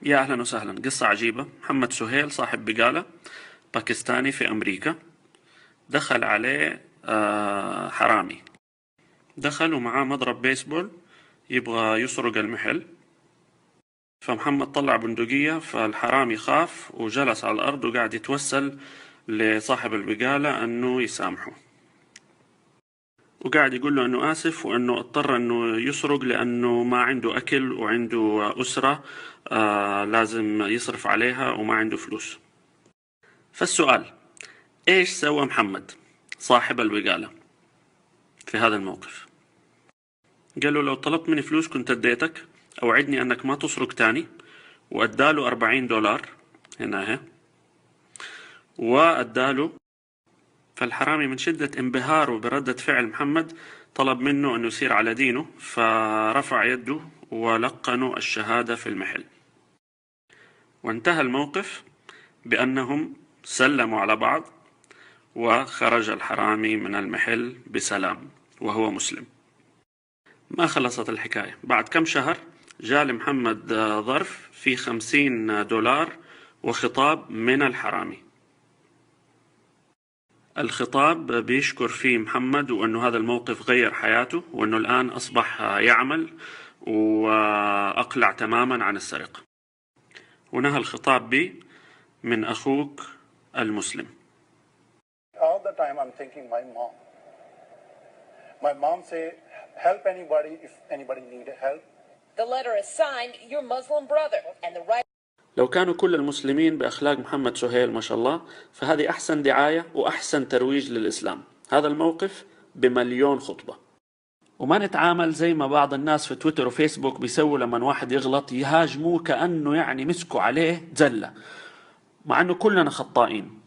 يا أهلا وسهلا. قصة عجيبة. محمد سهيل صاحب بقالة باكستاني في أمريكا، دخل عليه حرامي. دخل ومعاه مضرب بيسبول يبغى يسرق المحل، فمحمد طلع بندقية، فالحرامي خاف وجلس على الأرض وقاعد يتوسل لصاحب البقالة أنه يسامحه، وقاعد يقول له أنه آسف وأنه اضطر أنه يسرق لأنه ما عنده أكل وعنده أسرة لازم يصرف عليها وما عنده فلوس. فالسؤال: إيش سوى محمد صاحب البقالة في هذا الموقف؟ قال له: لو طلبت مني فلوس كنت اديتك، أوعدني أنك ما تسرق تاني، وأداله $40 هنا اهي، وأداله. فالحرامي من شدة انبهاره بردة فعل محمد طلب منه أنه يسير على دينه، فرفع يده ولقنوا الشهادة في المحل. وانتهى الموقف بأنهم سلموا على بعض، وخرج الحرامي من المحل بسلام وهو مسلم. ما خلصت الحكاية. بعد كم شهر جاء لمحمد ظرف فيه $50 وخطاب من الحرامي. الخطاب بيشكر فيه محمد وأنه هذا الموقف غير حياته، وأنه الآن أصبح يعمل وأقلع تماما عن السرقة. ونهى الخطاب به: من أخوك المسلم. All the time I'm thinking my mom. My mom say, help anybody if anybody need help. The letter is signed your Muslim brother and the right. لو كانوا كل المسلمين بأخلاق محمد سهيل ما شاء الله، فهذه أحسن دعاية وأحسن ترويج للإسلام. هذا الموقف ب1,000,000 خطبة. وما نتعامل زي ما بعض الناس في تويتر وفيسبوك بيسووا لما واحد يغلط يهاجموه كأنه يعني مسكوا عليه زلة، مع أنه كلنا خطائين.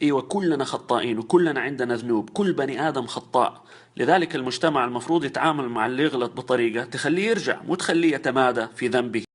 ايوه كلنا خطائين وكلنا عندنا ذنوب، كل بني آدم خطاء. لذلك المجتمع المفروض يتعامل مع اللي يغلط بطريقة تخليه يرجع، مو تخليه يتمادى في ذنبه.